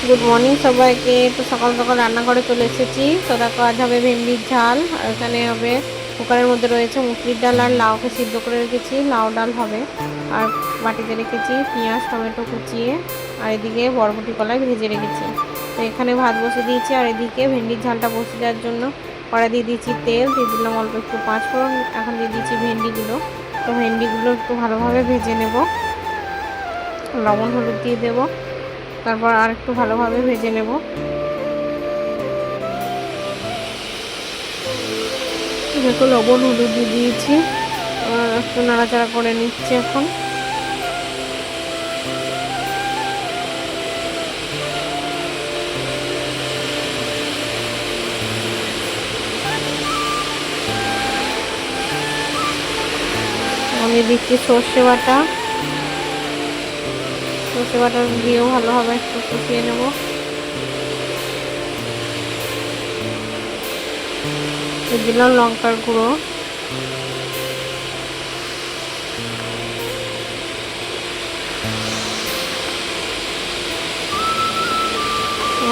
Good morning সবাইকে। তো সকাল সকাল রান্নাঘরে চলে এসেছি। তো দেখো আজ হবে ভেন্ডির ঝাল, আর এখানে হবে কুকারের মধ্যে রয়েছে মুসুরির ডাল আর লাউকে সিদ্ধ করে রেখেছি, লাউ ডাল হবে। আর বাটিতে রেখেছি পেঁয়াজ টমেটো কুচিয়ে, আর এদিকে বরবটি কলাই ভেজে রেখেছি। তো এখানে ভাত বসে দিয়েছি, আর এদিকে ভেন্ডির ঝালটা বসে দেওয়ার জন্য কড়াই দিয়ে দিয়েছি তেল, দিয়ে দিলাম অল্প একটু পাঁচফোড়ন, এখন দিয়ে দিয়েছি ভেন্ডিগুলো। তো ভেন্ডিগুলো একটু ভালোভাবে ভেজে নেব, লবণ হলুদ দিয়ে দেবো, তারপর আর একটু ভালোভাবে ভেজে নেব। দেখো লবণ হলুদ দিয়ে দিয়েছি, আর একটু নাড়াচাড়া করে নিচ্ছি। এখন আমি দিচ্ছি সর্ষে বাটা, সর্ষে বাটা দিয়েও ভালোভাবে একটু কষিয়ে নেব। দিলাম লঙ্কার গুঁড়ো,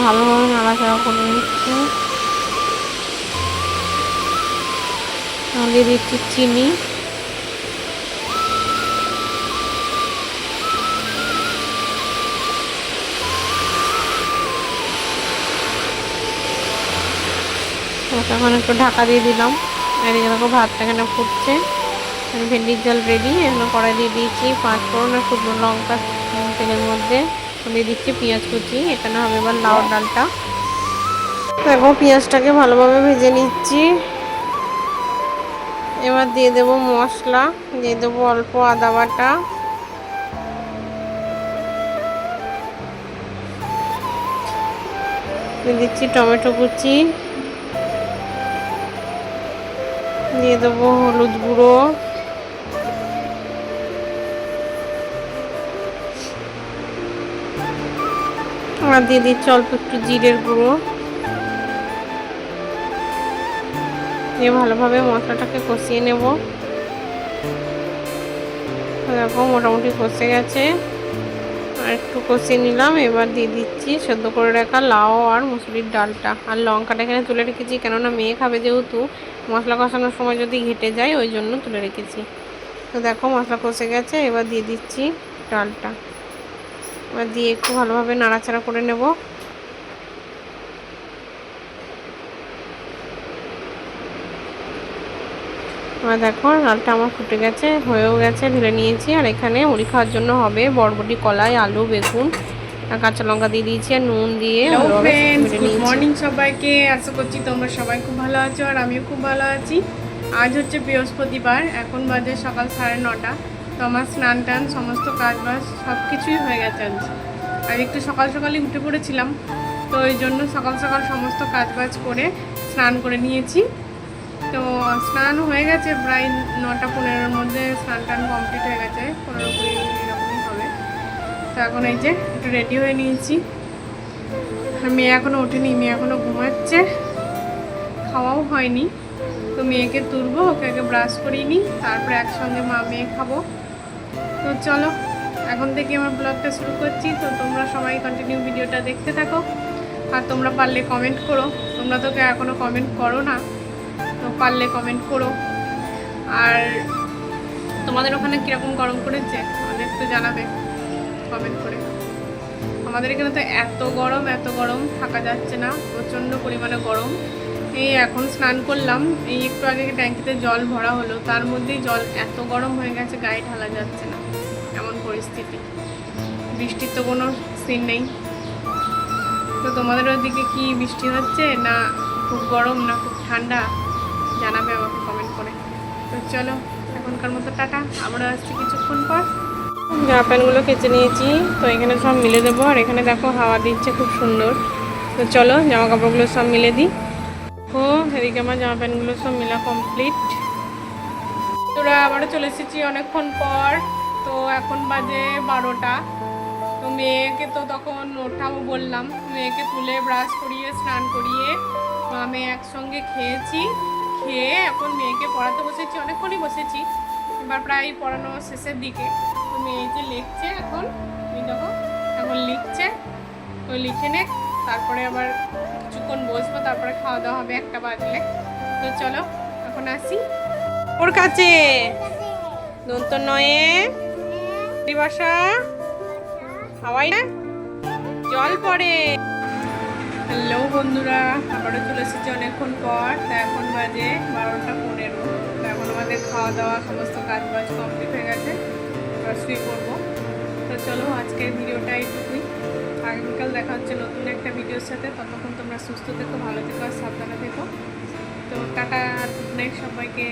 ভালোভাবে নাড়াচাড়া করে নিচ্ছি। দিয়ে দিচ্ছি চিনি, তখন একটু ঢাকা দিয়ে দিলাম। আর এই দেখো ভাতটা এখানে ফুটছে, ভেন্ডির ঝাল রেডি। এখানে কড়াই দিয়ে দিয়েছি পাঁচফোড়ন আর শুকনো লঙ্কা তেলের মধ্যে, দিয়ে দিচ্ছি পেঁয়াজ কুচি। এখানে হবে এবার লাউ ডালটা। দেখো পেঁয়াজটাকে ভালোভাবে ভেজে নিচ্ছি। এবার দিয়ে দেবো মশলা, দিয়ে দেবো অল্প আদা বাটা, দিয়ে দিচ্ছি টমেটো কুচি, দিয়ে দেবো হলুদ গুঁড়ো, আর দিয়ে দিচ্ছি অল্প একটু জিরের গুঁড়ো। দিয়ে ভালোভাবে মশলাটাকে কষিয়ে নেব। দেখো মোটামুটি কষে গেছে, আর একটু কষিয়ে নিলাম। এবার দিয়ে দিচ্ছি সেদ্ধ করে রাখা লাউ আর মুসুরির ডালটা, আর লঙ্কাটা এখানে তুলে রেখেছি, কেননা মেয়ে খাবে যেহেতু, মশলা কষানোর সময় যদি ঘেটে যায় ওই জন্য তুলে রেখেছি। তো দেখো মশলা কষে গেছে, এবার দিয়ে দিচ্ছি ডালটা। এবার দিয়ে একটু ভালোভাবে নাড়াচাড়া করে নেব। এবার দেখো ডালটা আমার ফুটে গেছে, হয়েও গেছে, ঢেলে নিয়েছি। আর এখানে মুড়ি খাওয়ার জন্য হবে বরবটি কলাই আলু বেগুন আর কাঁচা লঙ্কা দিয়ে দিয়েছি, আর নুন দিয়ে গুড মর্নিং সবাইকে। আশা করছি তোমরা সবাই খুব ভালো আছো, আর আমিও খুব ভালো আছি। আজ হচ্ছে বৃহস্পতিবার, এখন বাজে সকাল 9:30। তো আমার স্নান টান সমস্ত কাজ বাজ সব কিছুই হয়ে গেছে আজ। আর একটু সকাল সকালই উঠে পড়েছিলাম, তো ওই জন্য সকাল সকাল সমস্ত কাজ বাজ করে স্নান করে নিয়েছি। তো স্নান হয়ে গেছে প্রায় 9:15-র মধ্যে, স্নান টান কমপ্লিট হয়ে গেছে, 15-20 এরকমই হবে। তো এখন এই যে একটু রেডি হয়ে নিয়েছি। আর মেয়ে এখনও ওঠেনি, মেয়ে এখনও ঘুমাচ্ছে, খাওয়াও হয়নি। তো মেয়েকে তুলবো, ওকে আগে ব্রাশ করিয়ে নিই, তারপরে একসঙ্গে মা মেয়ে খাবো। তো চলো এখন থেকে আমার ব্লগটা শুরু করছি। তো তোমরা সবাই কন্টিনিউ ভিডিওটা দেখতে থাকো, আর তোমরা পারলে কমেন্ট করো। তোমরা তো এখনও কমেন্ট করো না, তো পারলে কমেন্ট করো। আর তোমাদের ওখানে কীরকম গরম করেছে আমাদের তো জানাবে কমেন্ট করে। আমাদের এখানে তো এত গরম থাকা যাচ্ছে না, প্রচণ্ড পরিমাণে গরম। এই এখন স্নান করলাম, এই একটু আগে ট্যাঙ্কিতে জল ভরা হলো, তার মধ্যেই জল এত গরম হয়ে গেছে, গায়ে ঢালা যাচ্ছে না, এমন পরিস্থিতি। বৃষ্টির তো কোনো সিন নেই। তো তোমাদের ওদিকে কি বৃষ্টি হচ্ছে, না খুব গরম, না খুব ঠান্ডা, জানাবে আমাকে কমেন্ট করে। তো চলো এখনকার মতো টাটা, আমরা আসছি কিছুক্ষণ পর। জামা প্যান্টগুলো কেচে নিয়েছি, তো এখানে সব মিলে দেবো। আর এখানে দেখো হাওয়া দিচ্ছে খুব সুন্দর। তো চলো জামা কাপড়গুলো সব মিলে দিই। ও এদিকে আমার জামা প্যান্টগুলো সব মিলা কমপ্লিট। তোরা আবারও চলে এসেছি অনেকক্ষণ পর। তো এখন বাজে 12টা। তো মেয়েকে তো তখন ওঠাবো বললাম, মেয়েকে তুলে ব্রাশ করিয়ে স্নান করিয়ে আমি একসঙ্গে খেয়েছি। খেয়ে এখন মেয়েকে পড়াতে বসেছি, অনেকক্ষণই বসেছি, এবার প্রায় পড়ানো শেষের দিকে। তো মেয়ে যে লিখছে এখন, এই দেখো এখন লিখছে। তো তো লিখে নে, তারপরে আবার কিছুক্ষণ বসবো, তারপরে খাওয়া দাওয়া হবে 1টা বাজলে। তো চলো এখন আসি ওর কাছে। দন্ত নয়ে দিবাসা হাওয়াই না জল পড়ে। হ্যালো বন্ধুরা, আবারও চলে এসেছি অনেকক্ষণ পর। তো এখন বাজে 12টা 15। তো এখন আমাদের খাওয়া দাওয়া সমস্ত কাজ বাজ কমপ্লিট হয়ে গেছে, এবার শুয়ে পড়বো। তো চলো আজকের ভিডিওটা এইটুকুই, আগামীকাল দেখা হচ্ছে নতুন একটা ভিডিওর সাথে। ততক্ষণ তোমরা সুস্থ থেকো, ভালো থেকো আর সাবধানে থেকো। তো টাটা আর গুড নাইট সবাইকে।